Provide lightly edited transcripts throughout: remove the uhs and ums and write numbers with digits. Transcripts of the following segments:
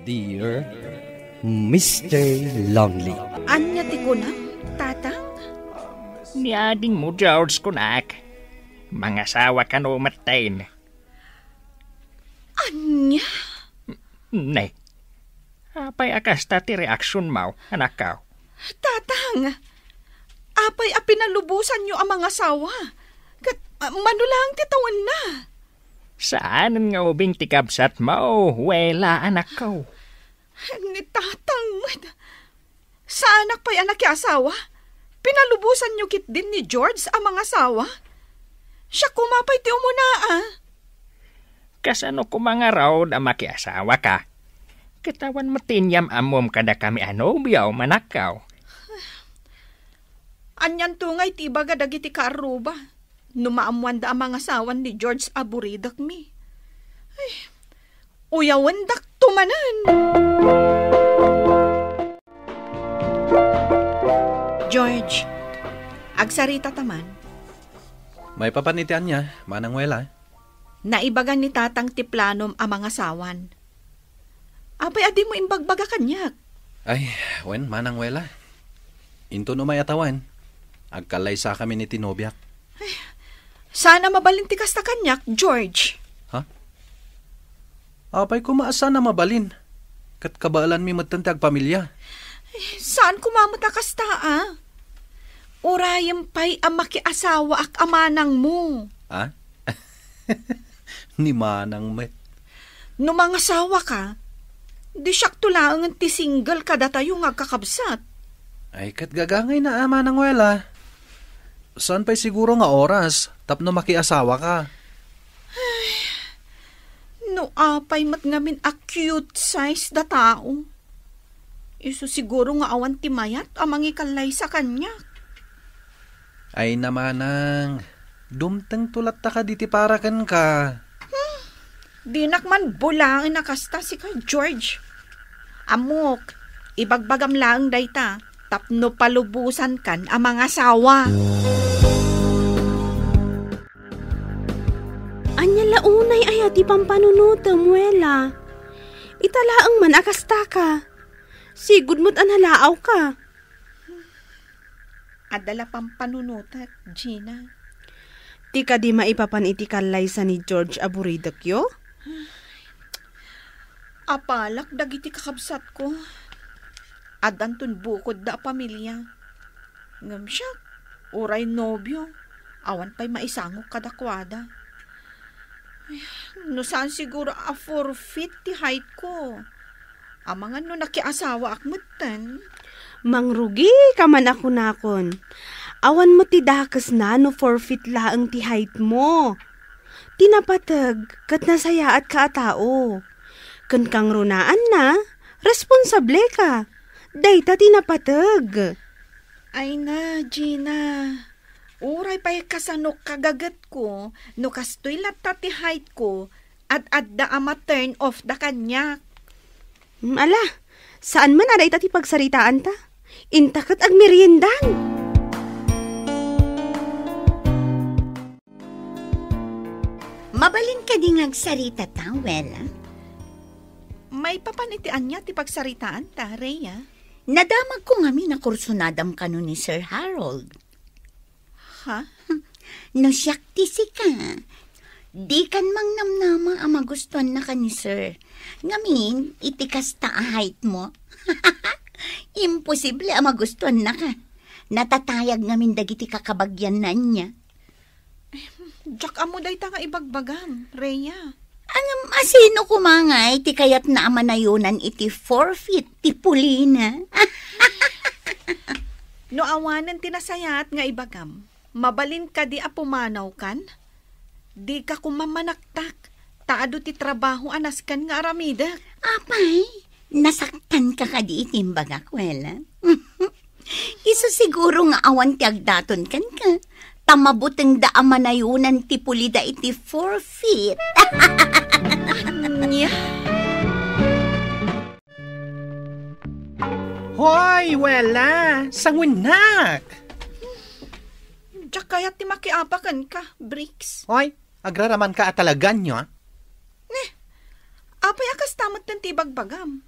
Dear Mr. Longley. Anya ti ko na, tatang? Niading mo, George, kunak. Mga asawa ka no matain. Anya? Nay, apay akas ti reaksyon mo, anak ka. Tatang, apay pinalubusan nyo ang mga asawa. Manulang titawan na. Saan nga ubing tikabsat mo, wela anak ko? Ni tatang, sa anak pa'y anak yung asawa? Pinalubusan nyo kit din ni George ang mga asawa? Siya kumapay ti umuna Kasano ko mga raw na makiasawa ka? Katawan matinyam amom kada kami biyaw manakaw. Anyan tungay ti baga dagiti kaaruba. Numaamuan da ang mga asawan ni George aburidak mi. Ay, uyawan dak tumanan. George, agsarita taman. May papanitian niya, manang wela. Naibagan ni tatang ti planom ang mga asawan. Abay, adi mo imbagbaga kanyak. Ay, wen, manang wela. Into no may atawan. Agkalay sa kami ni tinobyak. Ay, sana mabalin ti kasta kanyak, George. Ha? Apay ko maasa na mabalin. Kat kabalan mi matantag pamilya. Ay, saan kumamot kasta Urayam pa'y ang makiasawa ak amanang mo. Ha? Ni manang met. No mga asawa ka, di siyak tulangan ti single kada tayo nga kakabsat. Ay, kat gagangay na manang wela. Saan pa'y siguro nga oras, tapno makiasawa ka? Ay, no apay mat ngamin a cute size da tao. Iso siguro nga awan ti mayat amang ikalay sa kanya. Ay namanang, dumteng tulat ta ka diti parakan ka. Di nakman bulangin na kasta si ka George. Amok, ibagbagam lang dayta, tapno palubusan kan ang mga asawa. Anya launay ay ati pampanunuta, muela. Italaang man akasta ka. Sigud mo't anhalaaw ka. Adala pampanunuta, Gina. Ti ka di maipapan iti kalay sa ni George aburidakyo? Apalak dagiti kakabsat ko. Adantun bukod da pamilya. Ngam siya, uray nobyo. Awan pa'y maisangok kadakwada. Ay, no saan siguro a 4 feet ti height ko. Amangan no nakiasawa akmutan. Mangrugi ka man ako nakon. Awan mo ti dakas na no 4 feet laang ti height mo. Tinapatag kat nasayaat ka atao. Kun kang runaan na, responsable ka. Dayta tinapatag. Ay na, Gina. Uray pa'y kasanok kagagat ko, no kastoy lata ti height ko, at adda ama turn off da kanyak. Ala, saan man aday ti pagsaritaan ta? Intakat ag meriendan. Mabalin ka di ngagsarita ta, wela? May papanitian niya ti pagsaritaan ta, Rhea. Nadamag ko ngami na kursunadam kano ni Sir Harold. Ha? No siyak tisi ka. Di kan mang namnama ang magustuhan na ka ni Sir. Ngamin, itikas ta height mo. Imposible ang magustuhan na ka. Natatayag ngamin dagiti kakabagyan na niya. Diyak amo day ta nga ibagbagam, Rhea. Asino kumangay, ti kayat na amanayunan iti 4 feet, ti pulina. No awanan tinasayat nga ibagam, mabalin ka di apumanaw kan? Di ka kumamanaktak, taado ti trabaho anas kan nga aramidak. Apay, nasaktan ka di itimbaga, kwela. Iso siguro nga awan ti agdaton kan ka. Tamabuteng da amanayunan ti pulida iti 4 feet. Nya. Hoy, wala! Sanguinak! Diyak kaya ti makiapakan ka, Bricks. Hoy, agraraman ka at talagan nyo, ha? Apay akas tamot ng tibagbagam.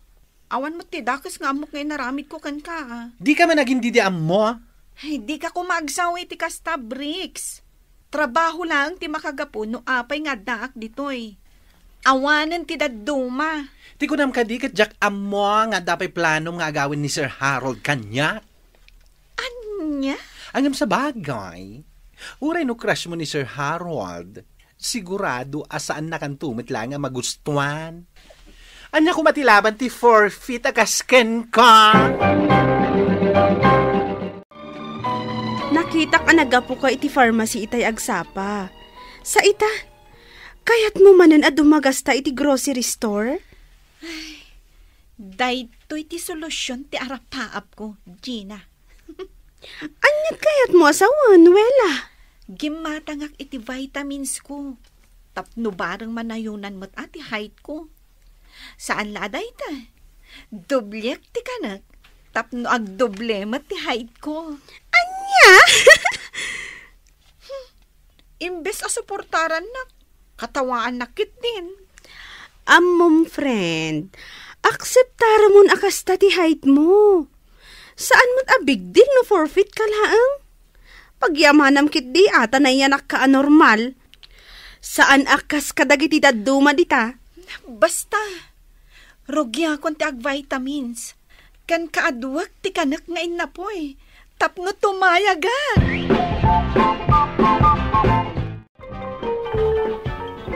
Awan mo ti dakas nga amok ngay naramid ko kan ka. Di ka man naging didiam mo? Ay, di ka kumagsawi ti kasta bricks. Trabaho lang ti makagapo no apay nga daak ditoy. Awanan ti daduma. Ti ko nam kadikat jak amo nga dapay plano nga agawin ni Sir Harold kanya. Anya? Angam sa bagay. Uray no crush mo ni Sir Harold. Sigurado asaan na kan tumit lang nga magustuhan. Anya ko matilaban ti 4 feet agasken ka. Nakita ka nagapo ka iti pharmacy itay agsapa. Sa ita, kayat mo manan a dumagasta iti grocery store? Dayto iti solusyon ti arapaap ko, Gina. Anyat kayat mo asawan, Wela? Gimatangak iti vitamins ko. Tapno barang manayunan mo't ati height ko. Saan laday ta? Doblek ti kanak. Tapno agdoble mo't ti height ko. Anya? Imbes a suportaran na, katawaan na kit din. Amom friend, akseptara mon akasta ti height mo. Saan mo't a big deal no forfeit ka laang? Pagyamanam kit di ata na yanak ka anormal. Saan akas kadagiti daduma dita? Basta, rogya kon ti ag vitamins. Kan kaaduak ti kanak nga inapoy. Tapno tumayagan.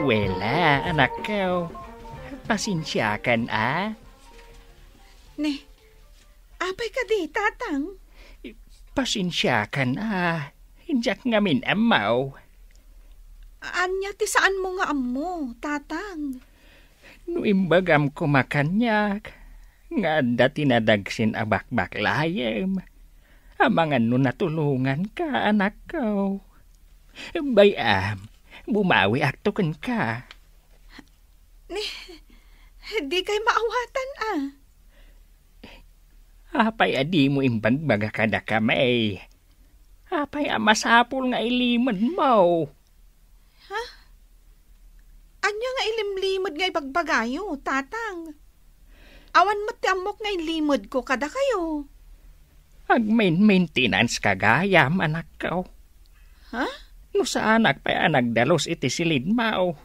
Wela, anak ko. Pasensyakan, Ne, apay ka di, tatang? Pasensyakan, Hinjak ngamin amaw. Anya ti saan mo nga amo, tatang? No imbagam ko makanyak. Nga dati nadagsin abak-bak layem. Amangan no natulungan ka, anak ko. Bayam, bumawi aktukan ka. Di kay maawatan, Apay adi mo imbagbaga kada kamay. Apay masapul nga ilimad mo. Anya nga ilimlimod nga ibagbagayo, tatang? Awan mo ti amok nga ilimod ko kada kayo. Ag-maintenance kagayam, anak ko. No sa anak pa'y nagdalos iti silid mao.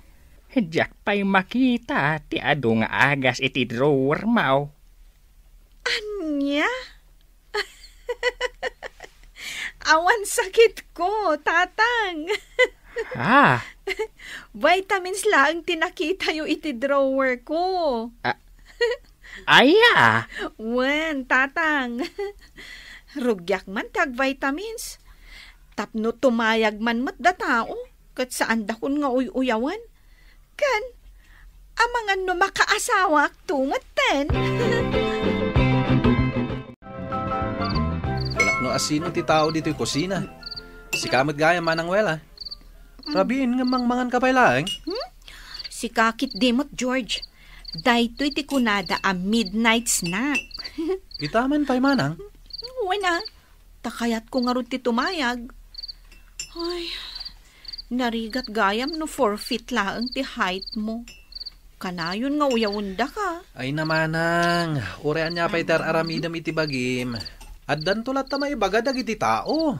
Diyak pa'y makita ti ado nga agas iti drawer mao. Anya? Awan sakit ko, tatang. Vitamins lang tinakita yung iti drawer ko. Aya! Wen, tatang. Rugyak man tag vitamins. Tapno tumayag man mat da tao. Kat saan dakon nga uyawan. Kan, amangan no makaasawa tumaten. No asino ti tao dito yung kusina. Si kamat gaya manang Wela. Rabiin nga mangmangan ka pala, Si kakit demot, George. Daytoy ti kunada a midnight snack. Itaman pa'y manang. Wala. Takayat ko nga ron ti tumayag. Ay, narigat gayam no 4 feet lang ti height mo. Kanayon nga uyawunda ka. Ay namanang, urean niya pa'y aramidam iti bagim. At dantulat ta may bagadag iti tao.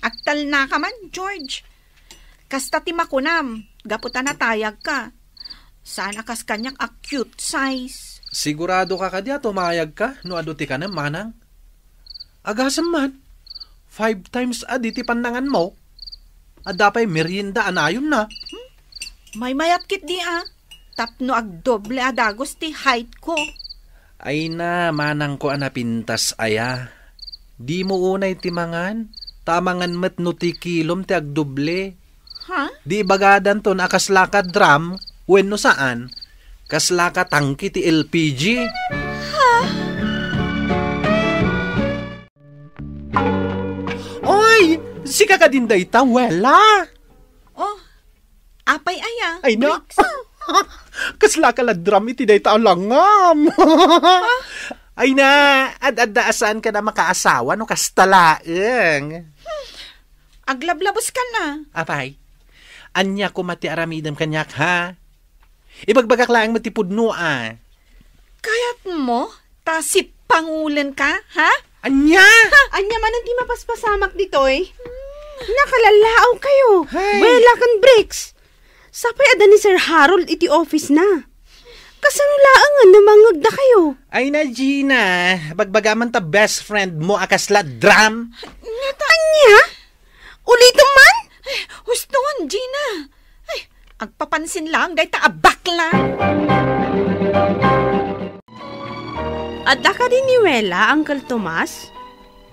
Aktal na ka man, George. Kasta ti makunam, gaputan na tayag ka. Sana kas kanyak a cute size. Sigurado ka kadya tumayag ka, no aduti ka na manang. Agasam man, 5 times adi ti pandangan mo. Adapay merienda anayon na. May mayat kit di Tapno ag doble adagos ti height ko. Ay na, manang ko anapintas aya. Di mo unay timangan, tamangan met no ti kilom ti agdoble. Di bagadan ton akaslaka drum, wenno saan? Kaslaka tangki ti LPG. Oy! Si kakadinday ta, Wela! Oh, apay aya. Ay na! Bricks. Kasla ka la drum iti day taon langam. Ay na, ad-adasaan ka na makaasawa no kastalaeng. Aglablabos ka na. Apay, anya ko mati aramidam kanyak ha? Ibagbagak lang matipudno Kayat mo? Tasip pangulan ka, ha? Anya! Anya man ang di mapaspasamak ditoy. Nakalalaaw kayo. Hey. Wala kan breaks. Sapay ada ni Sir Harold iti office na. Kasanulaangan na mangag na kayo. Ay na, Gina. Bagbagaman ta best friend mo akasla drum. Anya? Ulito man? Hustuan, Gina. Ay, agpapansin lang, day ta abakla. Adda ka din ni Wela, Uncle Tomas?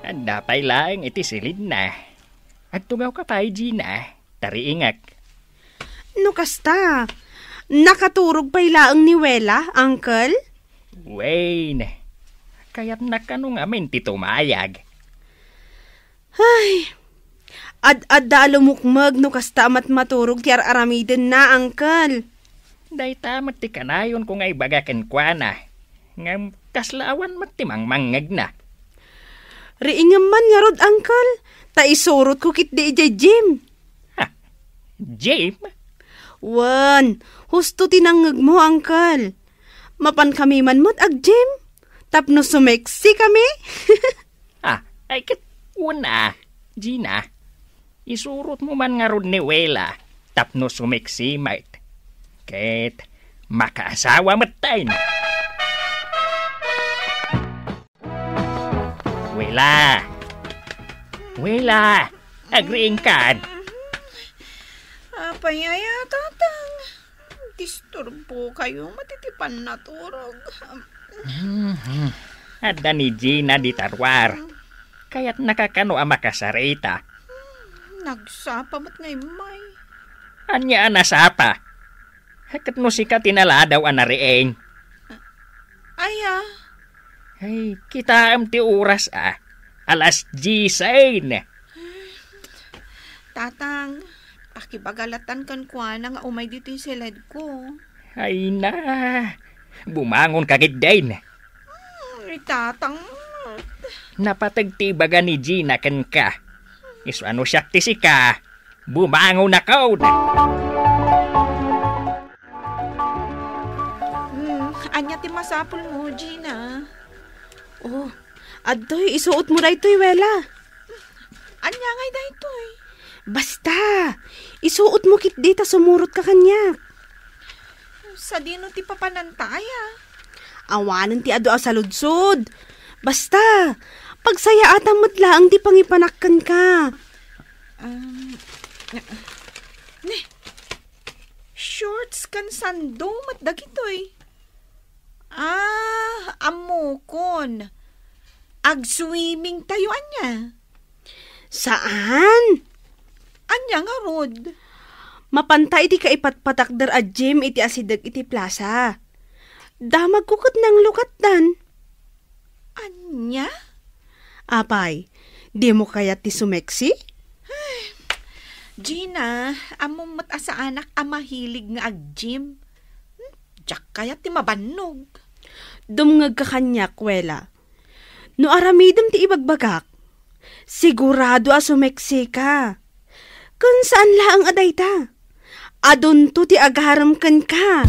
Dapay lang iti silid na. At tugaw ka pa, Gina. Tariingak. No kasta. Nakaturog pa ilaang ni Wela, Uncle? Wayne. Kaya't nakano nga men ti tumayag. Ay, ad-adda alumukmag no kasta amat maturog ti aramiden na, Uncle. Day tamat ti kanayon kung ay bagaken kwa na. Ngam kaslaawan matimang mangag na. Riingam man nga rod, Uncle. Ta isurot ko kit di ijay Jim. Ha? Jim? Wan, husto tinangag mo, Uncle. Mapan kami man mo't ag Jim. Tapno sumeksi kami. Ah, ay kat una, Gina. Isurot mo man nga rod ni Wela. Tapno sumiksi, mate. Ket makaasawa matay na. Wela! Wela! Agriing ka! Apayaya, tatang. Disturbo kayo, matitipan na turog. Ada ni Gina di tarwar. Kaya't nakakano ang makasarita. Nagsapa mat ngay may. Anya anasapa. Hakat no si ka tinala daw anarieng. Aya, Ay, kita am ti oras Alas 10. tatang. Pakibagalatan kan kwa na nga umay dito yung silid ko. Ay na. Bumangon kagid din. Tatang. Napatagtibaga ni Gina ken ka. Iso ano siya ti si ka. Bumangon na kaw. Anya ti masapul mo, Gina. Oh, adtoy, isuot mo na ito'y, Wela. Anya ngay da ito eh. Basta, isuot mo kit dita sumurot ka kanya. Sa dino ti papanantaya. Awanan ti ado sa ludsod. Basta, pagsaya atang matlaang ti pangipanakkan ka. Shorts kan sando mat dagitoy. Amukon. Ag-swimming tayo anya. Saan? Anya nga rod. Mapantay ti kaipatpatakder a gym iti asidag iti plaza. Damag kukot ng lukatan. Anya? Apay, di mo kaya ti sumeksi? Gina, among asa anak mahilig nga ag-gym. Diyak kaya ti mabannog. Dumngag ka kanya, Wela. No aramidem ti ibagbagak, sigurado a sumeksi ka. Kung saan laang aday ta? Adun to ti agaram kan ka.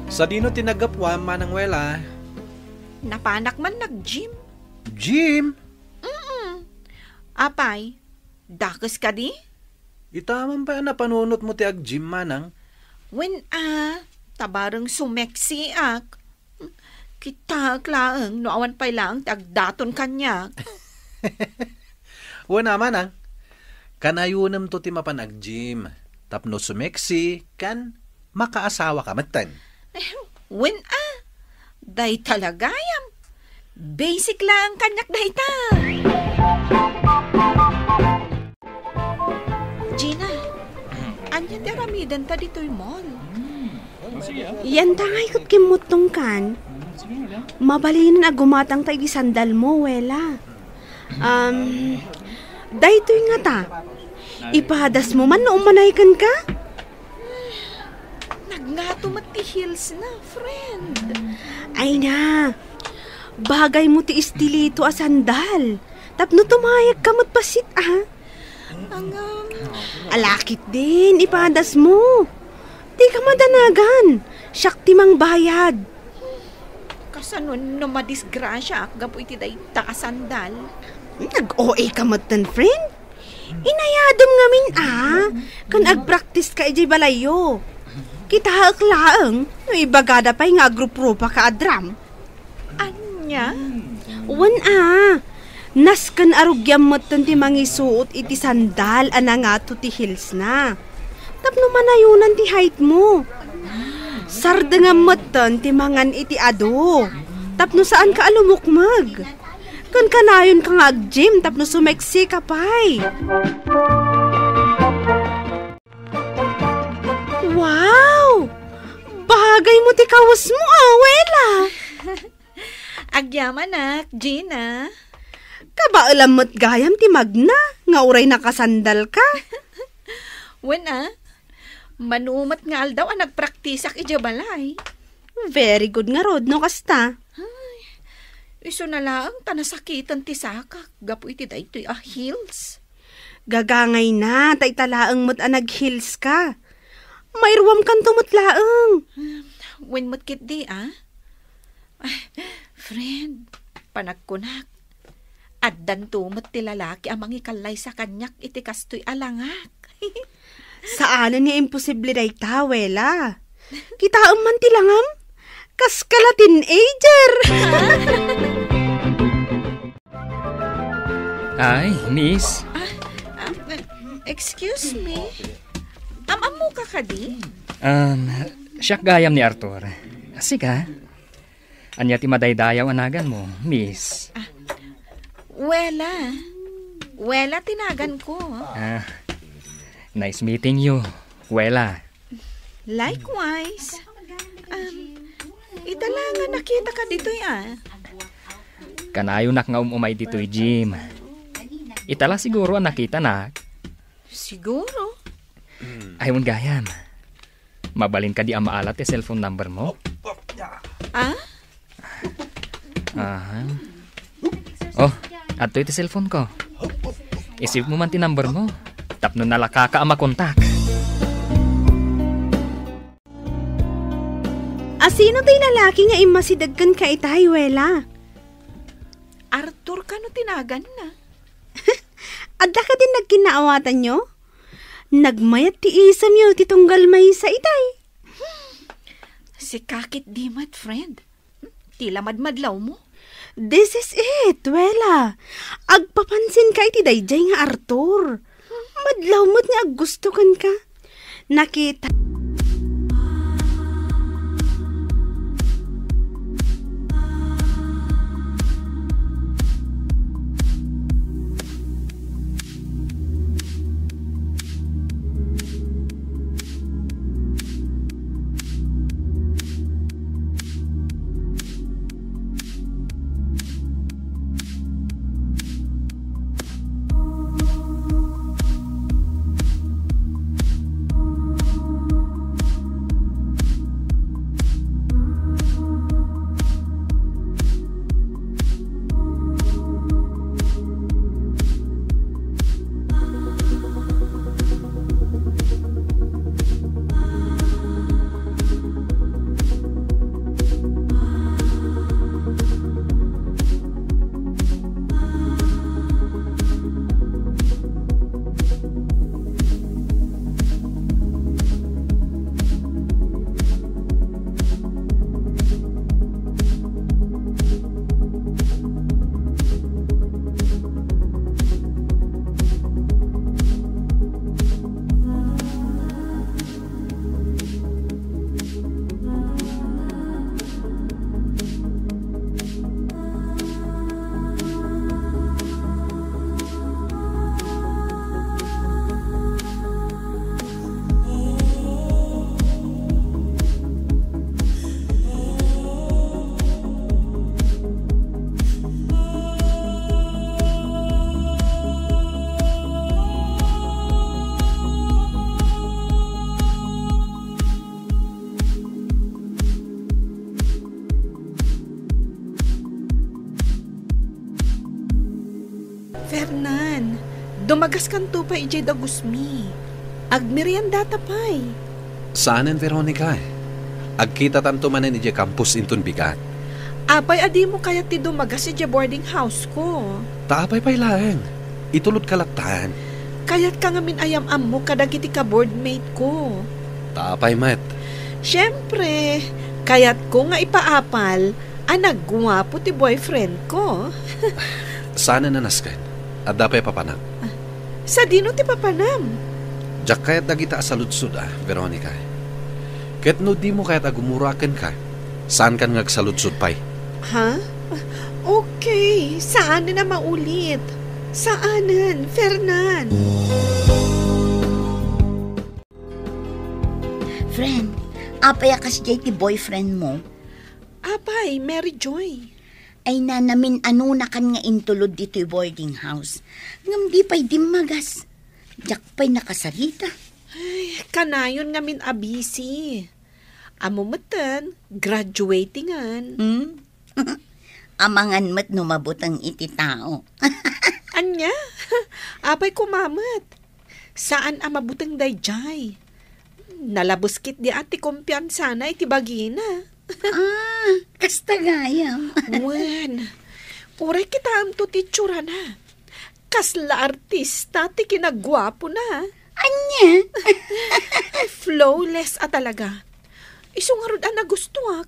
Sa dino tinagapwa manang Wela? Napanak man nag-gym. Jim? Apay, dakas ka di? Itaman pa napanunot mo ti ag-gym manang? When tabarang sumeksi ak. Kita klaang no awan pay lang tagdaton kanya. Wala manang. Kanayunam to ti mapan ag-gym. Tapno sumeksi, kan makaasawa ka matan. When day talagayam. Basic lang kanyak dayta. Gina, anya ti aramidan ta dito'y mall. Yan tangay kot kimutong kan. Mabalinan a gumatang tayo sandal mo, Wela. Daytoy nga ta. Ipahadas mo man na umanaykan ka? Nagngato mati heels na, friend. Ay na. Bagay mo ti istilito a sandal. Tapno tumayag ka mo't pasit Alakit din, ipahadas mo. Di ka madanagan. Siyak timang bayad. Kasanon no madisgrasya gapu iti day takasandal. Nag-OA ka matan, friend? Inayadom ngamin kan ag-practice ka ijay balayo. Kita haklaang, no ibagada pa nga agrup-rupa ka adram. Anya? Wan nas kan arugyam matan ti mangisuot iti sandal nga to ti heels na. Tapno manayunan ti height mo. Sarda nga matan ti mangan iti ado. Tapno saan ka alumukmag. Kan kanayon ka nga ag-gym tapno sumeksi ka pay. Wow! Bagay mo ti kawas mo, Wela. Agyaman Gina. Kabaalam mo't gayam ti magna, nga uray nakasandal ka. Wen manumat nga aldaw nagpraktisak ijabalay. Very good nga rod, no kasta. Iso na lang, tanasakitan ti saka. Gapu iti da ito'y heels. Gagangay na, tay talaang mo't nag-heels ka. Mayruam kan tumutlaang. When mo't kit di, friend, panagkunak. Addan tumot ti lalaki amang ikalay sa kanyak iti kastoy alangak. Saan ni imposible day tawela? Kita man ti langam? Kas kala teenager. Ay, miss. Excuse me. Amamo ka kadi? Siyak gayam ni Arthur. Asika. Anya ti madaydayaw anagan mo, miss. Wela tinagan ko. Nice meeting you, Wela. Likewise. Italangan nakita ka dito Kanayo nak nga umay dito'y gym. Itala siguro ang nakita na. Siguro? Ayun gayam. Mabalin ka di ang maalat yung cellphone number mo? Oh, ato ito cellphone ko. Isip mo man ti number mo. Tapno nalaka ka ang makontak. Sino tayo lalaki nga imasidagkan ka itay, Wela? Arthur ka no tinagan na. Adda ka din nagkinaawatan nyo? Nagmayat ti isam nyo ti tunggal may sa itay. Si kakit di mat, friend. Tila madmadlaw mo. This is it, Wela. Agpapansin ka iti dayjay nga Arthur. Madlaw mo't nga gusto kan ka. Nakita. Fernan, dumagas kan to pa ijay da gusmi. Agmerienda tapay. Saan ang Veronica? Agkita tanto manan ije campus intun bigat. Apay, adi mo kaya ti dumaga si boarding house ko. Taapay pay laeng. Itulod kalaktan. Kaya't ka ngamin ayam-am mo kadagiti ka boardmate ko. Taapay mat. Siyempre, kaya't ko nga ipaapal, nagguwapo ti boyfriend ko. Sana nanaskan. At dapay papanam. Sa dino ti papanam? Diyak kaya't dagita asaludsud Veronica. Kaya't no di mo kaya't agumurakan ka. Saan kan ngagsaludsud pay? Ha? Okay, saan na maulit? Saanan, Fernan? Friend, apay akas jay ti boyfriend mo. Apay, Mary Joy. Ay namin ano na kan nga intulod dito boarding house. Ngam di pa'y dimagas. Diyak pa'y nakasarita. Ay, kanayon ngamin abisi. Amo matan, graduatingan. Amangan mat no mabutang iti tao. Anya? Apay kumamat. Saan amabutang dayjay? Nalabuskit di ati kumpiyansa na iti bagina. Kasta gayam. Wen, uray kita am to titsura na. Kasla artista ti kinagwapo na. Anya? Flawless talaga. Isungarod nagustuak.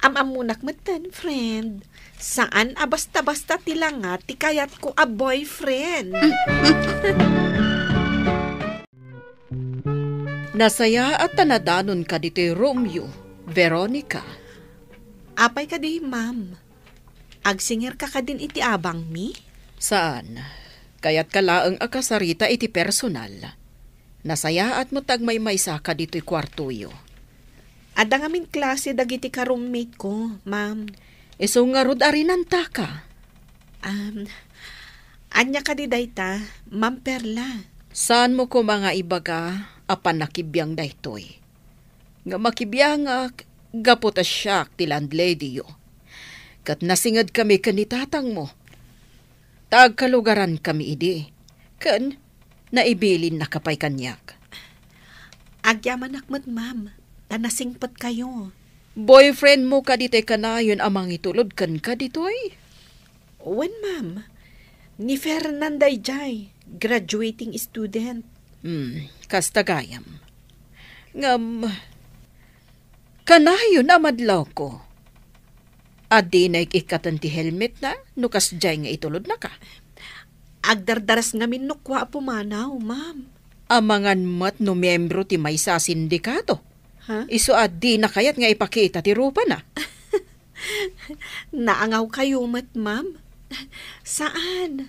Amamunak matan, friend. Saan basta-basta tilanga ti kayat ko boyfriend. Nasaya at tanadanon ka dito Romeo, Veronica. Apay ka di, ma'am. Agsingir ka din iti abang mi? Saan? Kaya't kalaang akasarita iti personal. Nasaya at mo tagmay-maysa ka dito'y kwartuyo. Ada ngamin klase dagiti ka roommate ko, ma'am. Iso nga rod arinanta ka. Anya ka di dayta, Ma'am Perla. Saan mo ko mga ibaga apan nakibiyang daytoy? Nga makibiyang gaputa siyak ti landlady yo. Kat nasingad kami kanitatang mo. Tagkalugaran kami idi. Kan naibilin na kapay kanyak. Agyaman akmat, ma'am. Tanasingpat kayo. Boyfriend mo ka dito'y kanayon amang itulod kan ka dito'y? Wen, ma'am. Ni Fernanday Jai, graduating student. Kastagayam. Kanayon amadlaw ko. Adi na ikikatan ti helmet na, nukas Jai nga itulod na ka. Agdardaras ngamin nukwa pumanaw, ma'am. Amangan mat no membro ti may sa sindikato. Ha? Iso adi na kayat nga ipakita ti rupa na. Naangaw kayo mat, ma'am. Saan?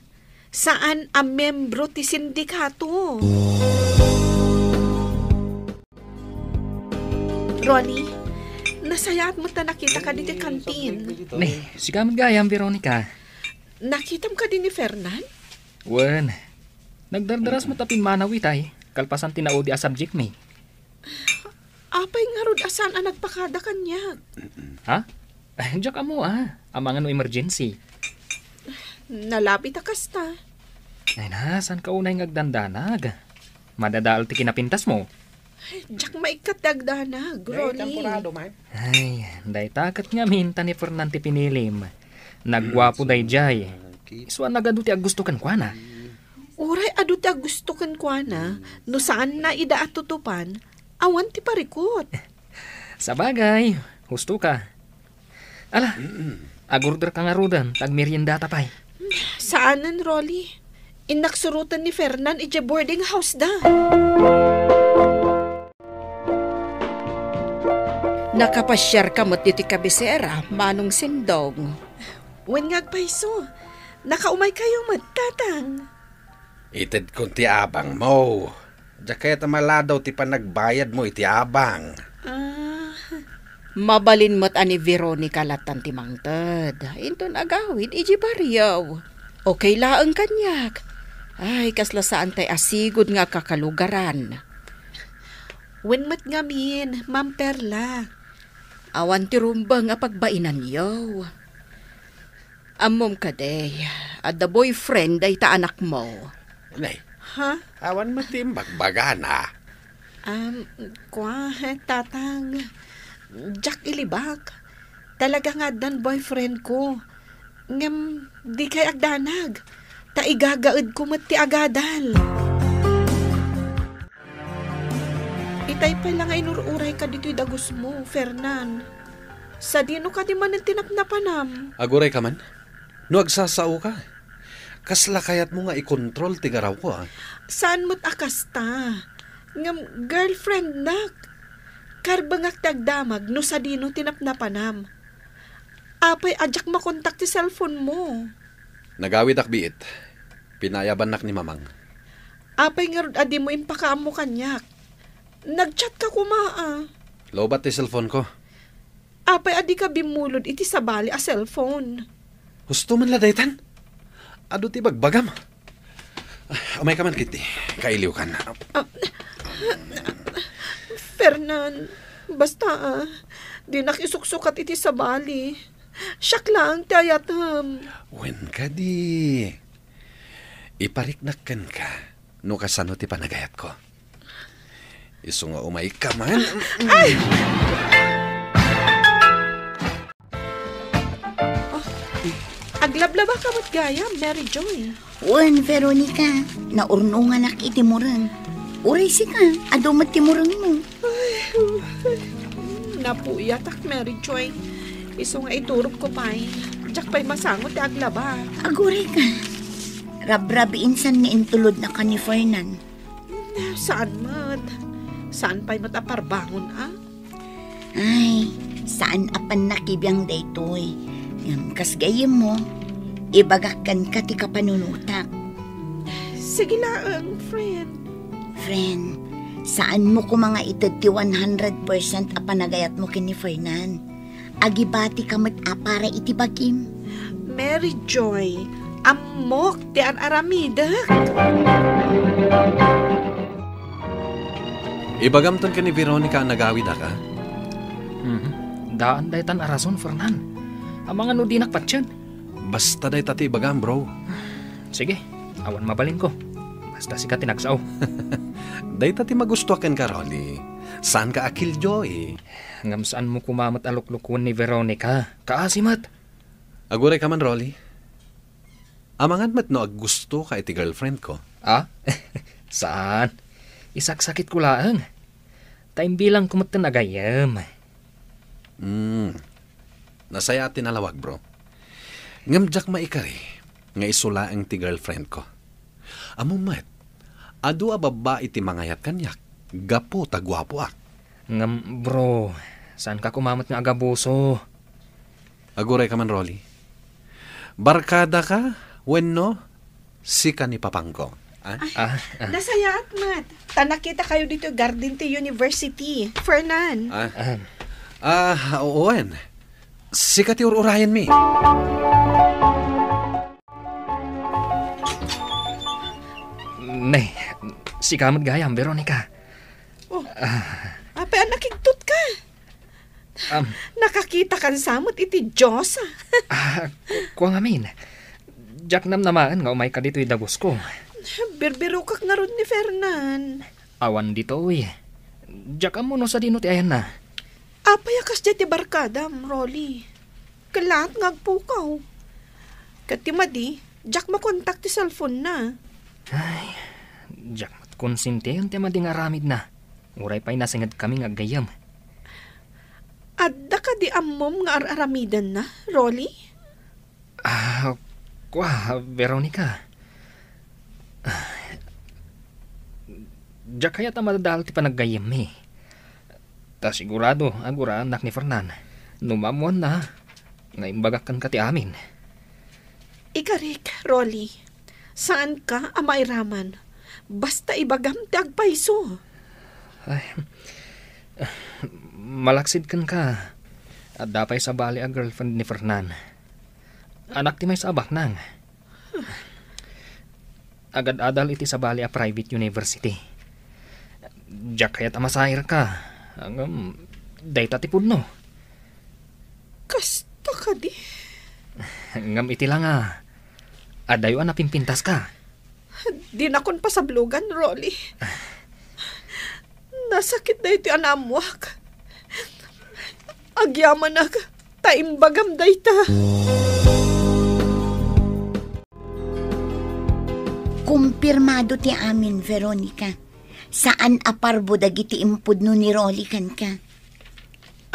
Saan ang membro ti sindikato? Ronnie, nasayat mo ta nakita ka dito kantin. Sigaman gayam, Veronica. Nakitam ka din ni Fernan? Wen, nagdardaras mo tapin manawitay. Kalpasan tinaudi a subject me. Apay nga rod asan ang nagpakada kanya. Ha? Diyak mo amangan no emergency. Nalapit kasta. Ay na, saan ka unay ngagdandanag? Madadaal ti kinapintas mo. Diyak maikatagdana, Ronnie. Ay, day takat nga minta ni Fernante Pinilim. Nagwapo day jay. Iswa nagado ti agustukan kwa na. Uray adu ti agustukan kwa na, no saan na ida at tutupan, awan ti parikot. Sabagay, husto ka. Ala, agorder ka nga rudan, tagmerienda tapay. Saanan, Rolly? Inaksurutan ni Fernan ije boarding house da. Nakapasyar ka mo't diti kabisera, manong sindog. Wen ngagpaiso, nakaumay kayo magtatang. Ited kong ti abang mo. Diya kaya tamaladaw ti panagbayad mo iti abang. Mabalin mo't ani Veronica latan ti mangtad. Inton agawid, iji bariyaw. Okay laang kanyak. Ay, kasla saan tay asigod nga kakalugaran. Wen mat ngamin, Ma'am Perla. Awan ti rumba nga pagbainan yaw. Amom ka day, at the boyfriend ay ta anak mo. Nay, Ha? awan matimbagbaga na. Kwa, tatang. Jack ilibak. Talaga nga dan boyfriend ko. Ngam, di kay agdanag. Ta igagaad ko mat ti agadal. Itay pa lang ay nururay ka dito'y dagos mo, Fernan. Sa dino ka di man ang tinapnapanam. Aguray ka man? No agsasao ka. Kasla kayat mo nga i-control tigaraw ko Saan mo't akasta? Ngam girlfriend nak. Karbangak tagdamag no sa dino tinapnapanam. Apay ajak makontak ti cellphone mo. Nagawid akbiit. Pinayaban nak ni mamang. Apay nga rod adi mo impakaam mo kanyak. Nagchat ka kumaa. Lobat ti cellphone ko. Apay adi ka bimulod iti sabali a cellphone. Husto man ladaytan? Ado ti bagbagam. Umay ka man, Kitty. Kailiw ka na. Fernan, basta di nakisuksukat iti sabali. Siyak lang ti ayatam. Wen ka di. Ipariknakkan ka. No kasano ti panagayat ko. Iso nga umay ka man. Ay! Aglablaba ka mo't gaya, Mary Joy. Wen, Veronica, naurnungan ak iti murang. Uray si ka, adumat ti murang mo. Napuyatak, Mary Joy. Iso nga iturok ko pa'y. Diyak pa'y masangot ti aglaba. Aguray ka. Rabrabi insan ni intulod na ka ni Fernan. Saan mat? Saan pa'y mataparbangon Ay, saan apan nakibiyang daytoy. Yang kasgayim mo, ibagakan ka ti kapanunutak. Sige lang, friend. Friend, saan mo ko mga itad ti 100% apanagayat mo kini Fernan? Agibati ka mat para iti bagim. Mary Joy, amok ti aramida. Ibagamton ka ni Veronica ang nagawid ka? Daan daytan arason, Fernan. Ang mga nudinak patsyan. Basta day tati ibagam, bro. Sige, awan mabalin ko. Basta si ka tinagsaw. Day tati magustuhan ka, Rolly. Saan ka akil, Joy? Ngam saan mo kumamat aluklukun ni Veronica? Kaasimat. Aguray ka man, Rolly. Amangan mat no aggusto ka iti girlfriend ko. Saan? Isaksakit ko lang. Time bilang kumata nagayam. Nasaya at tinalawag, bro. Ngamjak maikari, nga isula ang ti girlfriend ko. Amumat, adu ababa iti mangayat kanyak, gapo tagwapo ak. Ngam, bro, saan ka kumamat nga agabuso? Aguray ka man, Rolly. Barkada ka, when no, si ka ni Papangko. Nasaya at mat. Tanakita kayo dito Garden Tea University. Fernan. Owen. Sikat yung urayan mi. Nay, si kamat gayam, Veronica. Apay nakigtut ka. Nakakita kan samot iti Diyos. Kuwang amin. Jack namaan nga umay ka dito idagos ko. Birbiro kak nga ron ni Fernan. Awan dito, Jack mo no sa dino ti ayan na. Apay akas dyan ti barkadam, Rolly. Kalat ngagpukaw. Katimadi, Jack makontak ti cellphone na. Ay, Jack matkonsinti yung tema di nga ramid na. Uray pa'y nasingad kami nga gayam. Adda ka di amom nga aramidan na, Rolly? Veronica. Jack kaya tamadadal ti panaggayam Ta sigurado, agura anak ni Fernan. Numamon na. Ngaimbagakan ka ti amin. Ikarik, Rolly. Saan ka amairaman? Basta ibagam ti agpaiso. Ay, malaksid kan ka. At dapay sa bali a girlfriend ni Fernan. Anak ti may sabak nang. Agad-adal iti sa bali a private university. Jack kaya tamasahir ka. Hanggang dayta ti pudno. Kasta ka di. Ngam iti lang adayo napimpintas ka. Di na kon pasablugan, Rolly. Agyaman na taimbagam dayta. Kumpirmado ti amin, Veronica. Saan aparbo dagiti impud no ni Rolly kan ka?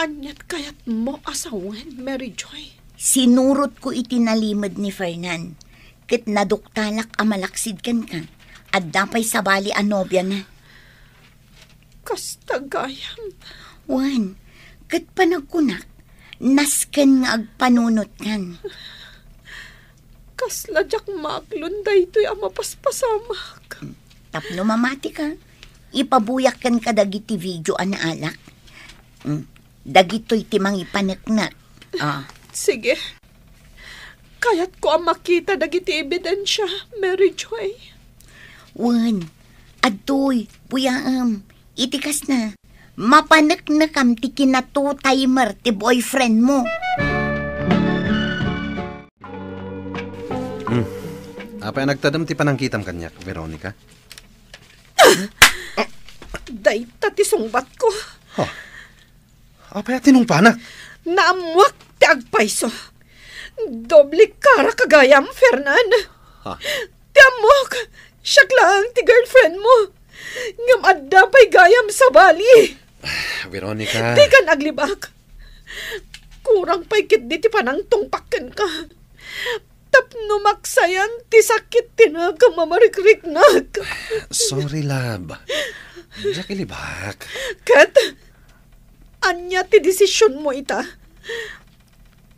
Anyat kayat mo asawan, Mary Joy. Sinurot ko itinalimod ni Fernan. Ket naduktalak amalaksid kan ka. At dapay sabali a nobya na. Kasta gayam. Wan, ket panagkunak. Nasken nga agpanunot kan. Kasladyak maglunday to'y amapaspasamak. Tapno mamati ka. Ipabuyak kan ka dagiti video alak. Dagito'y timang ipaneknak. Sige. Kayat ko ang makita dagiti ebidensya, Mary Joy. Wan, adoy, buyaam, itikas na. Mapaneknakam ti kinatutimer ti boyfriend mo. Apa yang nagtadam ti panangkitam kanyak, Veronica? Day tati sungbat ko. Apa ya tinungpanak? Naamwak ti agpaiso. Doble kara kagayam, Fernan. Ti amok, siyak lang ti girlfriend mo. Ngam adda pa'y gayam sa bali. Veronica. Di ka naglibak. Kurang pa'y kit di ti panang tungpakan ka. Tapno maksayan ti sakit tinaga mamarikrik-nak. Sorry, lab. Diyak ilibak. Kat, anya ti desisyon mo ita.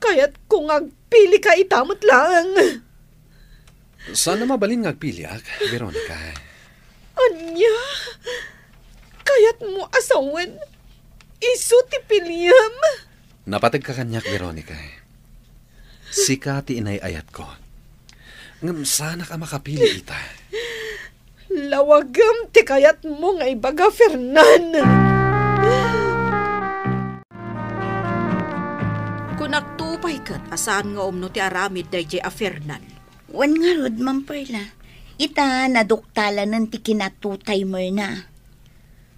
Kaya't kung agpili ka itamot lang. Sana mabalin ngagpiliak, Veronica. Anya, kaya't mo asawan. Isu ti piliyam. Napatag ka kanyak, Veronica. Sika ti inayayat ko. Ngam sana ka makapili ita. Lawagam ti kayat mo nga ibaga, Fernan. Kung nagtupay kat, asaan nga umno ti aramid dayjay a Fernan? Wan nga rod, Ma'am Perla. Ita naduktala ng ti kinatutimer na.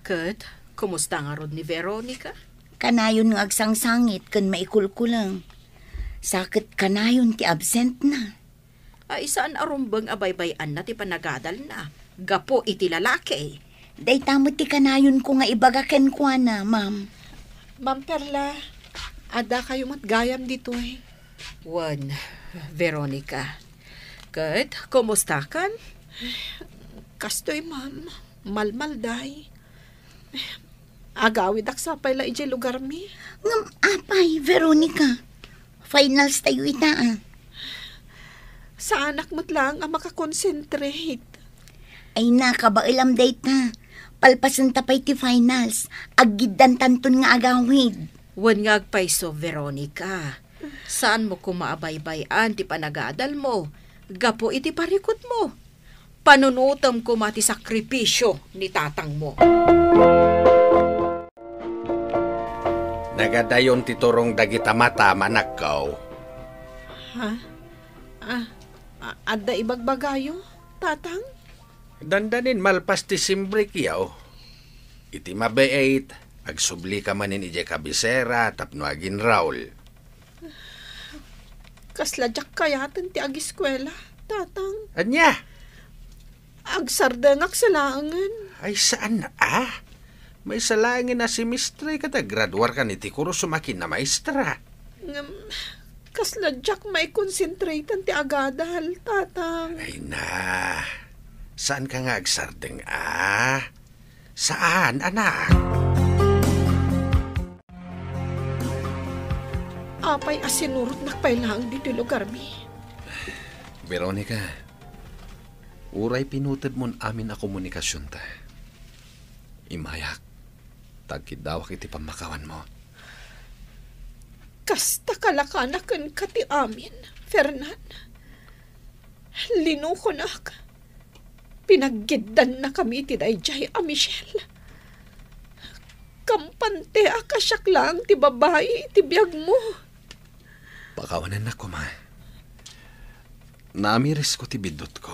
Kat, kumusta nga rod ni Veronica? Kanayon nga agsangsangit kan maikulkulang. Sakit kanayon ti absent na. Ay saan arumbang abaybayan na ti panagadal na? Gapo iti lalaki. Day tamot ti kanayon ko nga ibagaken kwa na, ma'am. Ma'am Perla, ada kayo matgayam dito eh. Wan, Veronica. Kat, kumusta kan? Kastoy, ma'am. Malmalday. Agawid aksapay la ijay lugar mi. Ngam apay, Veronica. Finals tayo ita. Sa anak mo't lang ang makakonsentrate. Ay nakabailam date na. Palpasan tapay ti finals. Aggidan tanton nga agawid. Wan nga agpaiso, Veronica. Saan mo kumaabaybayan ti panagadal mo? Gapo iti parikot mo. Panunutam ko mati sakripisyo ni tatang mo. Nagadayon ti turong dagita mata manakaw. Ha? Ada ibagbagayo, tatang? Dandanin malpas ti simbre kiyaw. Iti mabeait, agsubli ka manin ije kabisera tapno agin Raul. Kasladyak kayatan ti agiskwela, tatang. Anya? Agsardengak sa laangan. Ay saan na May salangin na si Mistre kada graduar ka ni Tikuro sumakin na maestra. Kasladyak may concentrate ti agadal, tatang. Ay na, saan ka nga agsardeng Saan, anak? Apay asinurot nakpailang dito lugar mi. Veronica, uray pinutad mon amin a komunikasyon ta. Imayak, tagkidawak iti pamakawan mo. Kasta kalakanakan kati amin, Fernan. Linukonak. Pinaggidan na kami ti dayjay a Michelle. Kampante akasyak lang ti babae ti biyag mo. Pakawanan na ko, ma. Naamiris ko ti bidot ko.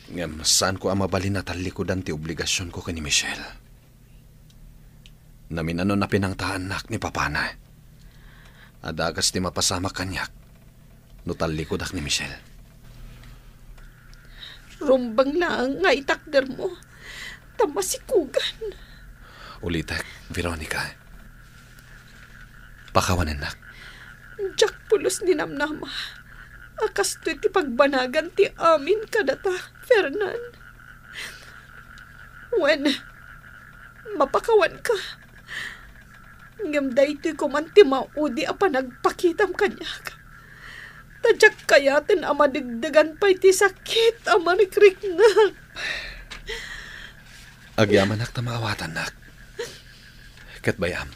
Ngam, saan ko ang mabalin na talikodan ti obligasyon ko kani Michelle? Namin ano na pinangtahanak ni Papana. Adagas ti mapasama kanyak. Nutalikodak ni Michelle. Rumbang lang nga itakder mo. Tamasikugan. Ulitak, Veronica. Pakawanan nak. Jack pulos ni Namnama. Akas to'y ti pagbanagan ti amin kadata, Fernan. When mapakawan ka, ngamday to'y kumanti maudi apa nagpakitam kanyak. Tadyak kayatin ama digdagan pa'y ti sakit ama rikrik na. Agyaman nak tamawatan nak. Kat bayam.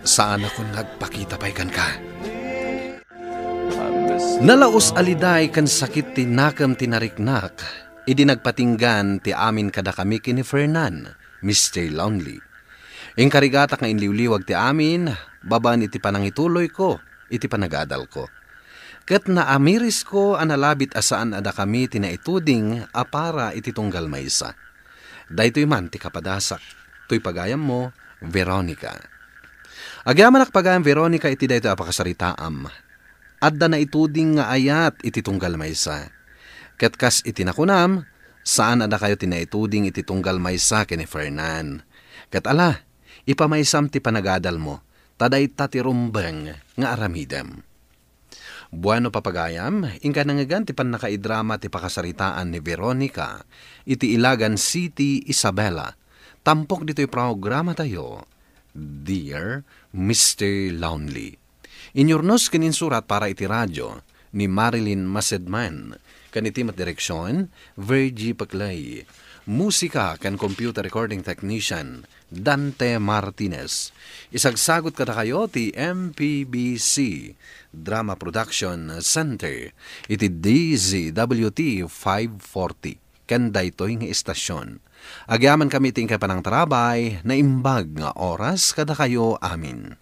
Saan ako nagpakita pa'y kan ka? Nalaos aliday kan sakit ti nakam tinariknak, idi nagpatinggan ti amin kada kami kini Fernan, Mr. Longley. Ing karigatak nga inliwliwag ti amin, baban iti panangituloy ko, iti panagadal ko. Kat naamiris ko analabit asaan ada kami tinaituding apara iti tunggal maysa. Daytoy man ti kapadasak, to'y pagayam mo, Veronica. Agyaman akpagayam Veronica iti daytoy apakasaritaam. Adda na ituding nga ayat iti tunggal maysa. Ket kas iti nakunam, saan ada kayo tinaituding iti tunggal maysa kini Fernan. Ket ala, ipamaysam ti panagadal mo, taday tatirumbeng nga aramidem. Bueno papagayam, ingka nangagan ti panakaidrama ti pakasaritaan ni Veronica, iti Ilagan City, Isabela. Tampok dito'y programa tayo, Dear Mr. Longley. Inyornos kaninsurat para iti radyo ni Marilyn Masedman, kaniti mat direksyon, Virgie Paclay. Musika kan computer recording technician, Dante Martinez. Isagsagot kada kayo ti MPBC Drama Production Center, iti DZWT 540, kanda ito'y nga istasyon. Agyaman kami tingka pa ng trabay na imbag nga oras kada kayo amin.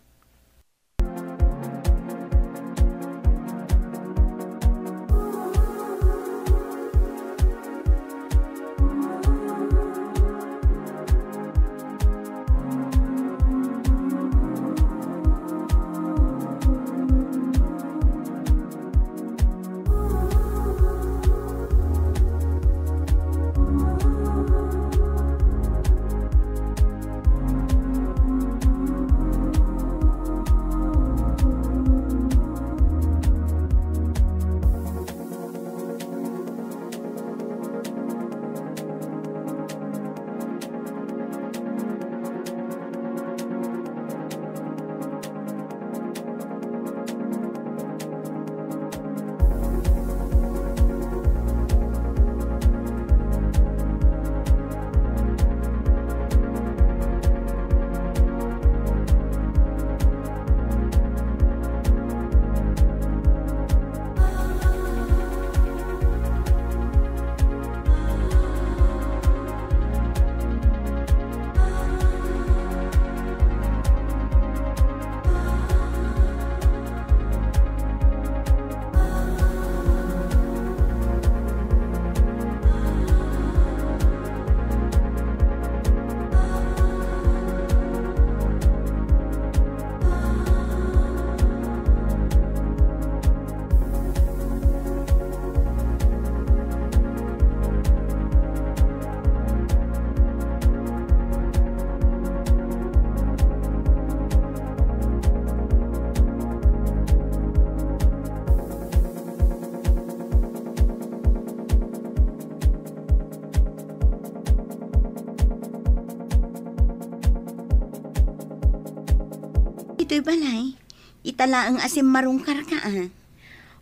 Ito'y balay. Itala ang asim marungkar ka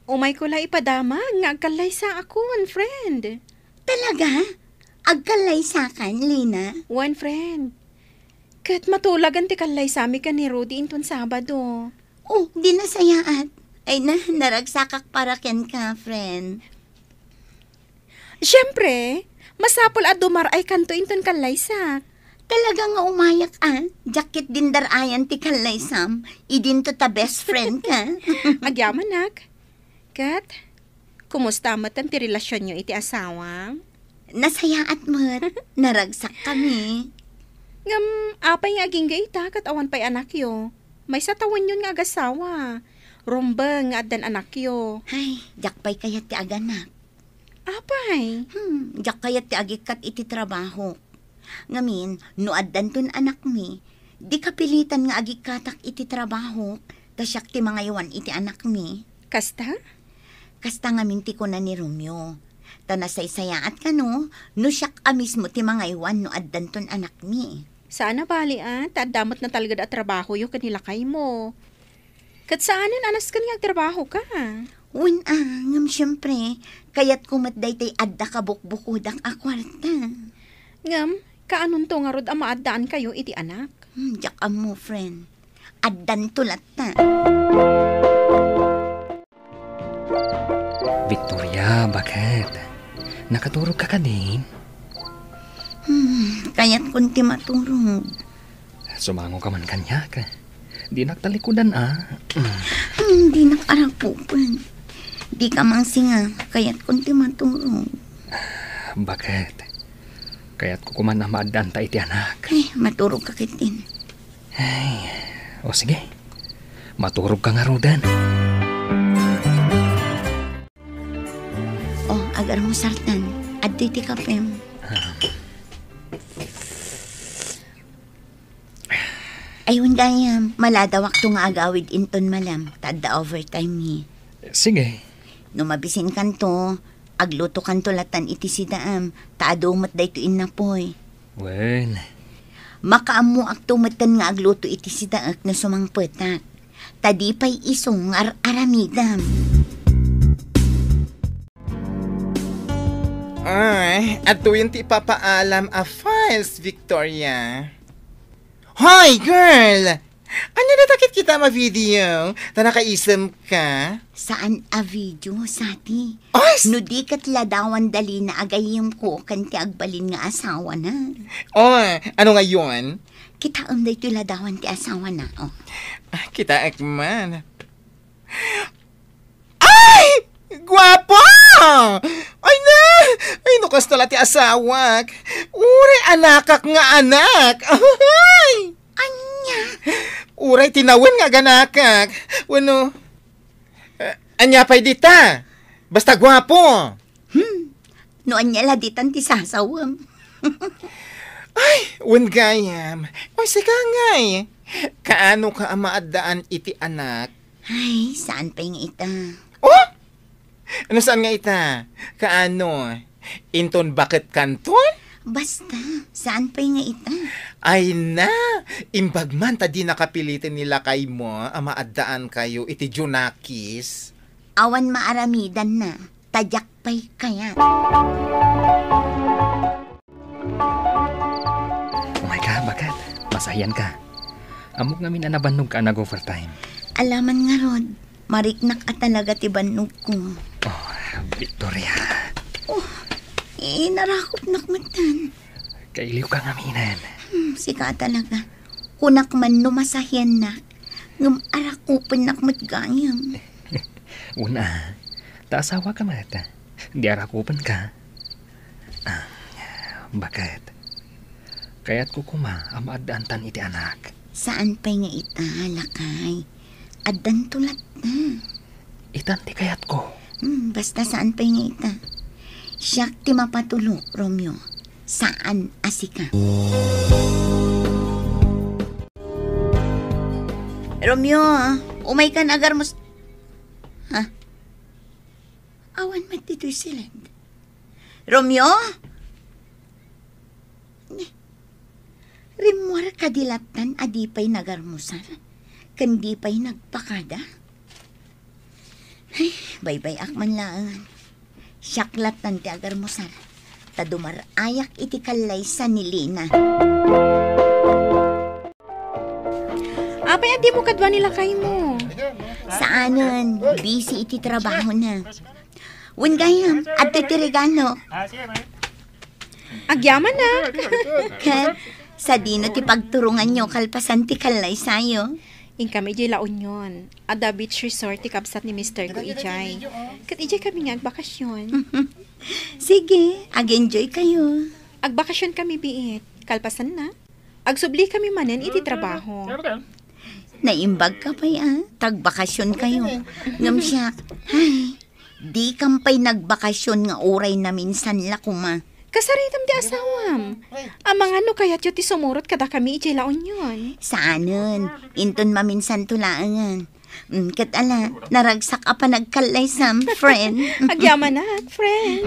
Umay ko la ipadama, nga agkalay sa akon, friend. Talaga? Agkalay sa kan, Lina? One friend. Kat matulagan ti kalay sami ka ni Rudy inton Sabado. Oh, di nasayaat. Ay naragsakak para ken ka, friend. Siyempre, masapol at dumar ay kanto inton kalay sak. Talaga nga umayak Jakit din darayan ti kalay sam. Idin to ta best friend ka. Agyaman nak. Kat, kumusta matan ti relasyon nyo iti asawa? Nasayaat mo't. Naragsak kami. Ngam, apay nga aging gaita kat awan pa'y anak yo. May satawan yun nga agasawa. Rumba nga adan anak yo. Ay, jakpay kayat ti aganak. Apay? Jak kayat ti agikat iti trabaho. Ngamin, no adan ton anak mi, di kapilitan nga agikatak iti trabaho, tasyak ti mga iwan iti anak mi. Kasta? Kasta nga minti ko na ni Romeo. Tanasay-sayaat ka no siyak amis mo ti mga iwan no addan ton anak mi. Saan na bali taadamot na talaga da trabaho yung kanilakay mo. Kat saanin anas ka nga trabaho ka? Ngam syempre, kayat kumatday tay adda ka bukbukudang akwarta. Ngam, kaanon to nga rod amaadaan kayo iti anak? Jak mo, friend. Addan tulat ta. Victoria, bakit? Nakaturog ka din? Kayat kunti maturog. Sumango ka man kanya ka. Di nagtalikudan Di nakarapupan. Di ka mang singa, kayat kunti maturog. Bakit? Kaya't kukuman na maadaan ta iti anak. Ay, maturog ka kitin. Ay, o sige. Maturog ka nga rodan. Agar mo sartan, adto iti kapem. Ayun dayam, maladawak to nga agawid inton malam, tadda overtime ni. Sige. No mabisin kanto, agluto kanto latan iti sidaam, taado mat dayto innapoy. Well. Makaamu akto matan nga agluto iti sidaak na sumangpetak. Tadipay isong aramidam. Ay, at tuwin ti papaalam a files, Victoria. Hoy, girl! Ano na takit kita ma-video? Ta nakaisam ka? Saan a video, Sati? Ay! No di kat ladawan dali na agayim ko kanti agbalin nga asawa na. Ano nga yun? Kita day to ladawan ti asawa na, Kita ekman. Ay! Gwapo! Ay na! Ay, nukas tala ti asawak. Uri, anakak nga anak. Ay! Anya? Uray, tinawin nga ganakak. Wano? Anya pa'y dita. Basta gwapo. No anya laditan ti sasawam. Ay, wan gayam. Ay, sika ngay. Kaano ka amaadaan iti anak? Ay, saan pa yung ita? Oh! Ano saan nga ita? Kaano? Inton bakit kanton? Basta, saan pa yung ita? Ay na! Imbagman ta di nakapilitin nila kay mo, amaadaan kayo iti Junakis. Awan maaramidan na, tadyak pa'y kayat. Oh my God, bakit? Masayan ka. Amok ngamin na nabanog ka nag-overtime. Alaman nga rod, mariknak at talaga ti banog ko. Oh, Victoria. Narakop nakmatan. Kailiw ka ngaminan. Sika talaga. Kunak man numasahyan na. Ngam arakupan nakmatgayam. Una, taasawa ka mata. Di arakupan ka. Bakit? Kaya't kukuma amaadaan iti anak. Saan pa nga ita, lakay? Adan tulat na. Itanti kaya't ko. Basta saan pa nga ita? Siyak ti mapatulo, Romeo. Saan asika? Romeo, umay kan agar mo... Ha? Awan man dito'y silent. Romeo? Rimwar kadilatan adipay nagarmusar. Kandipay nagpakada. Ay, bye-bye akman lang. Syaklat nanti agar mo sar. Tadumar ayak iti kalay sa nilina. Apay, adi mo kadwa nila kay mo. Saanan, busy iti trabaho na. Wen gayam, at iti regalo. Agyaman na. Kat, sa dino ti pagturungan nyo kalpasan ti kalay sayo. In kami ijay La Union. Ada beach resort ti kabsat ni Mr. ko ijay. Kat ijay kami nga agbakasyon. Sige, ag-enjoy kayo. Agbakasyon kami biit. Kalpasan na. Agsubli kami manen iti trabaho. Naimbag ka pa tagbakasyon kayo. Ngam siya, ay, di kampay nagbakasyon nga oray na minsan la kuma. Kasaritam di asawam. Amang ano kaya't ti sumurot kada kami iti laon yun. Saanon, inton maminsan tulaangan. Kat ala, naragsak pa nagkalay sam, friend. Agyaman na, friend.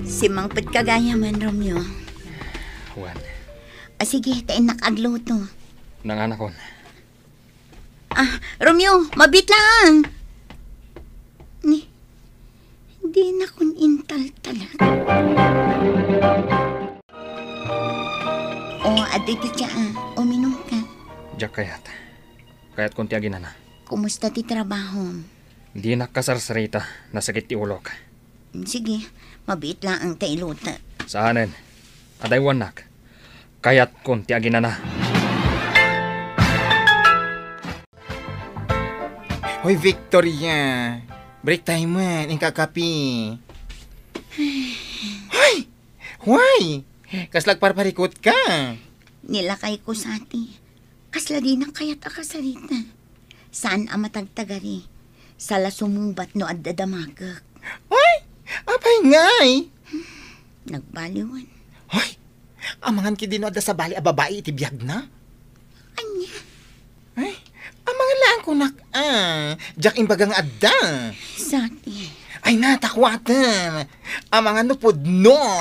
Si Mangpet kagaya man, Romeo. Juan, Sige, tain nakagluto. nanganakon. Romeo, mabit lang. Hindi na kun intal talaga. Aday ti siya, uminom ka. Diyak kayat konti agin na. Kumusta ti trabaho? Di nakasarsarita, nasakit ti ulok. Sige, mabit lang ang tailuta. Saanen, aday wanak, kayat konti agin na. Hoy, Victoria. Break time man, kakapi. Hoy! Hoy! Kaslag parparikot ka. Nilakay ko sa ati. Kasla di na kaya't akasarita. Saan ang matagtagari? Sala sumumbat no at dadamagak. Hoy! Apay ngay! Nagbaliwan. Hoy! Amangan ki din ada sa bali a babae iti biyag na? Anya? Ay, amangan lang ko Jack imbagang adda. Sati. Ay natakwatan. Amangan no pudno.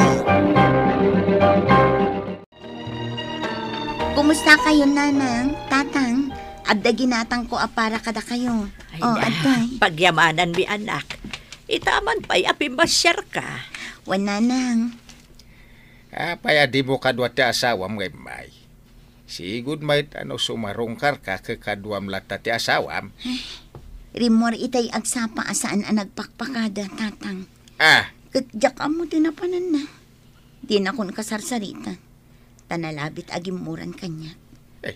Kumusta kayo, nanang, tatang? Adda ginatang ko para kada kayo. Ay Aday. pagyamanan mi anak. Itaman pa'y apimbasyar ka. Wananang. Apay adi mo kadwa ti asawam ngay may. Sigud may sumarungkar ka kadwam lata ti asawam. Rimor itay agsapa asaan ang nagpakpakada, tatang. Katjak amo din na panan na. Di na kun kasarsarita. Tanalabit agimuran kanya.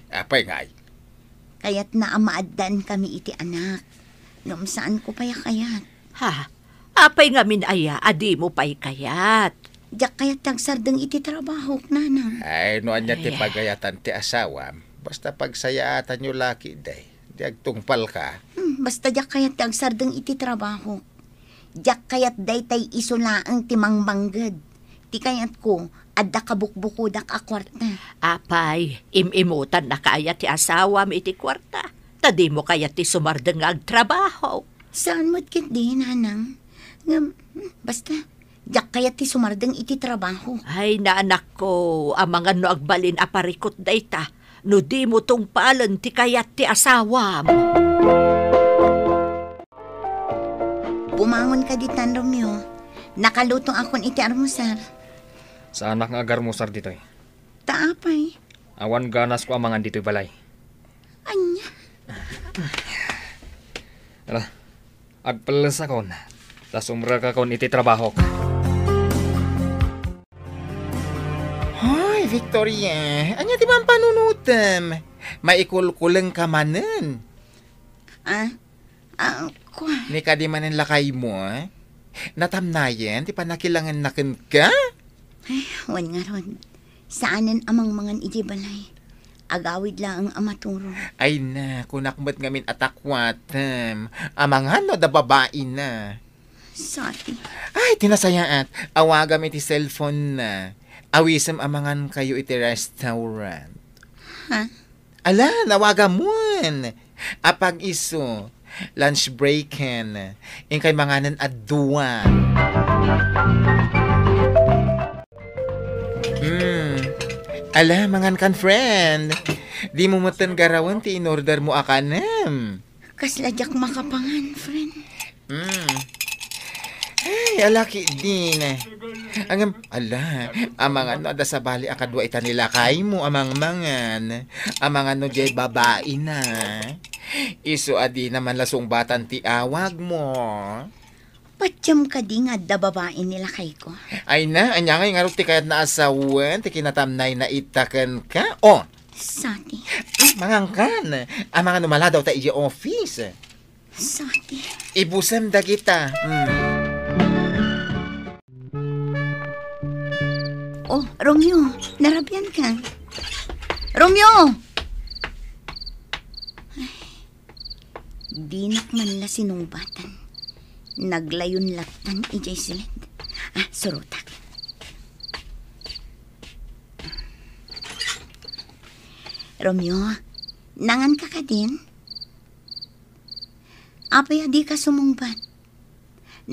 Apay ngay. Kaya't naamaadan kami iti anak. Ngam saan ko paya kayat. Ha? Apay nga minaya, adi mo pa'y kayat. Diyak kaya't tagsardang iti trabaho, nanang. Ay, noan niya ti pagayatan ti asawam. Basta pagsayaatan nyo laki day. Diag tungpal ka. Basta diyak kaya't tagsardang iti trabaho. Diyak kaya't day tay isulaang timang banggad. Ti kayat ko, adda kabukbukudak a kwarta. Apay, imimutan na kaya ti asawa mi iti kwarta. Tadi mo kaya ti sumardeng agtrabaho. Saan mo't kit di, nanang? Basta, diyak kaya't ti sumardeng iti trabaho. Ay, naanak ko, amangan no agbalin aparikot dayta. No di mo tungpalan ti kayat ti asawa mo. Bumangon ka ditan, Romeo. Nakalutong akon iti armusar. Sa anak nga agarmusar dito'y. Taapay. Awan ganas ko amangan dito'y balay. Anya. Ala, agpalas akon. Tas umra ka kon iti trabaho. Hoy, Victoria. Anya di ba ang panunutam? Maikulkulang ka manen. Kwa. Ni ka di manen lakay mo, natamnayan, di pa nakilangan nakin ka? Ay, wan nga ron. Saanan amang mangan iti balay. Agawid lang ang amaturo. Ay na, kunakmat ngamin atakwatam. Amangan no da babae na. Sati. Ay, tinasayaat. Awagam iti cellphone na. Awisam amangan kayo iti restaurant. Ha? Ala, nawagam mon. Apag iso, lunch breaken. Ingkay manganan adduan. Ala, mangan kan friend. Di mo matan garawan ti in-order mo akanem. Kasladyak makapangan, friend. Ay, alaki din. Amangan no ada sa bali akadwa ita nila kay mo amang mangan. Amangan no jay babae na. Isu adi naman lasong batan ti awag mo. Patyam ka di nga da babae nila kay ko. Ay na, anya nga yung ti kayat na asawan, ti kinatamnay na itakan ka. Sati. Mangangkan. Amangan no mala daw ta iji office. Sati. Ibusam da kita. Oh, Romeo, narabyan ka. Romeo! Ay, di nakman la sinungbatan. Naglayon latan ijay silid. Surutak. Romeo, nangan ka din? Apay di ka sumungbat.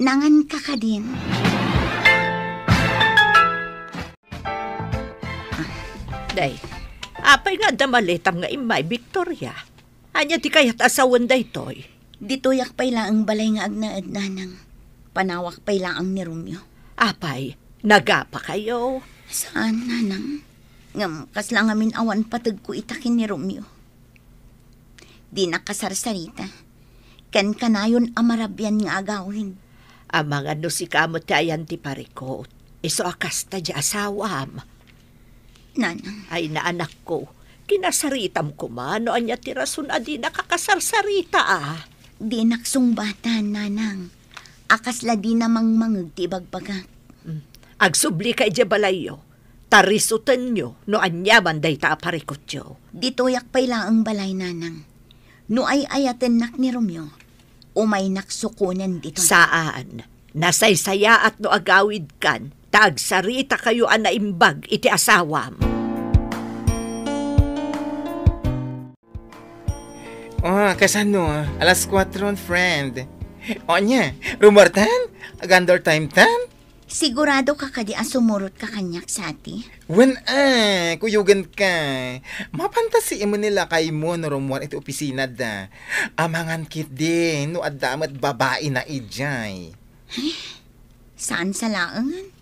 Nangan ka din? Day, apay nga damalitam nga imay, Victoria. Anya di kaya't asawan daytoy. Ditoyak pay laang balay nga agnaad nanang. Panawak pay laang ni Romeo. Apay, nagapa kayo. Saan, nanang? Ngam, kaslang amin awan patag ko itakin ni Romeo. Di nakasarsarita. Kan kanayon amarabyan nga agawin. Amang ano si kamot tayan ti parikot. Iso akas ta di asawam. Nanang. Ay na anak ko, kinasaritam ko man, no anya ti rason adi nakakasarsarita Di naksungbatan, nanang. Akasla di namang mangag ti bagbagak. Agsubli kay di balayo, tarisutan nyo, no anya banday ta parikot yo. Ditoyak pay laang balay, nanang. No ay ayaten nak ni Romeo, umay naksukunan dito. Saan? Nasaysaya at no agawid kan, tagsarita kayo anaimbag iti asawam. Oh, kasano? Alas 4, friend. O niya, rumortan? Agandor time tan? Sigurado ka kadi sumurot ka kanyak sa ati? Wen kuyugan ka. Mapantasi mo nila kay mo no rumor iti opisina da. Amangan kit din, no adamat babae na ijay. Saan sa laangan?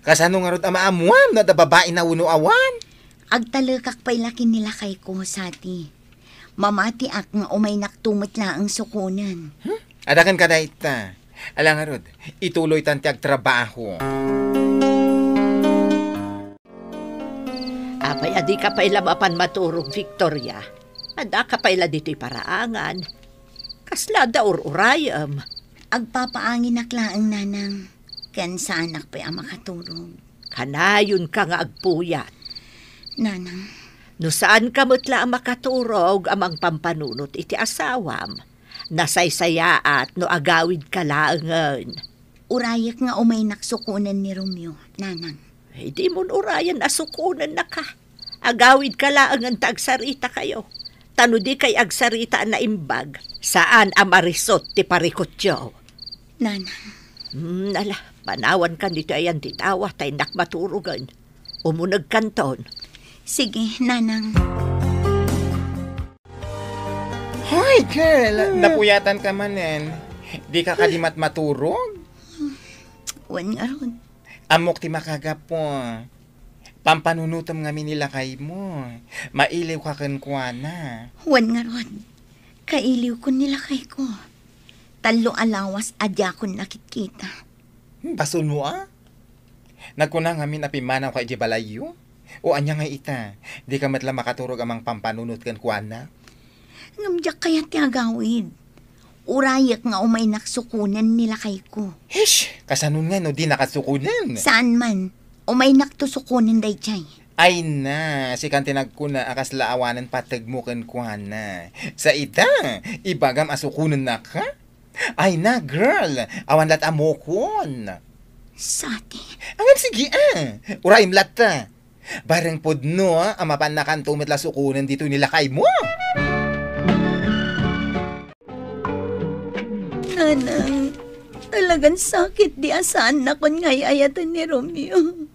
Kasano nga rod amaamuam na da babae na uno awan? Agtalakak pa'y laki nila kay ko sa ati. Mamati ak nga umay naktumot la ang sukunan. Adakan ka na ita. Alang nga rod, ituloy tantiag trabaho. Apay adi ka pa'y lamapan maturog, Victoria. Ada ka pa'y la dito'y paraangan. Kasla da urayam. Agpapaangin naklaang nanang. Ken sa anak pa'y makatulog. Kanayon ka nga agpuyat. Nanang. No saan ka mutla ang makaturog amang pampanunot iti asawam. Nasaysaya at no agawid ka laangan. Urayak nga umay naksukunan ni Romeo, nanang. Di mo urayan asukunan na ka. Agawid ka laangan tagsarita kayo. Tano di kay agsarita na imbag. Saan amarisot ti parikotyo? Nanang. Nala, panawan kan dito ayan titawa tay nakmaturugan. Umunag kanton. Sige, nanang. Hoy, girl! Napuyatan ka manen. Di ka kadimat maturog? Wan nga ron. Amok ti makagapo. Pampanunutom nga minila kay mo. Mailiw ka kankwana. Wan nga ron. Kailiw ko nila kay ko. Talo alawas adya ko nakikita. Basun mo Nagkunang amin apimanaw kay Jibalayo? O anya nga ita, di ka matla makaturog amang pampanunot kan kuana? Ngamdyak kaya ti agawid. Urayak nga umay naksukunan nila kay ko. Hish! Kasanun nga no, di nakasukunan. Saan man? Umay naktusukunan day chay. Ay na, si kan tinagkuna akas laawanan patag mo kan kuana. Sa ita, ibagam asukunan na ka? Ay na, girl, awan lat amokon. Sati. Angan sige uraim lat ta. Bareng podno, amapan na kan tumit la sukunan dito nila kay mo. Nanang, talagang sakit di asaan na kon ngay ayatan ni Romeo.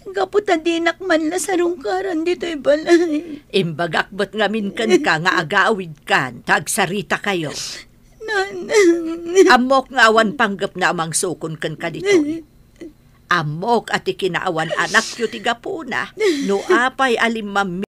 Gaputa dinak man la sa rungkaran dito'y balay. Imbagakbot ngamin kan ka nga agawid kan, tagsarita kayo. Nanang. Amok nga awan panggap na amang sukon kan ka dito. Amok at ikinaawan anak yu tigapuna, no apay alimam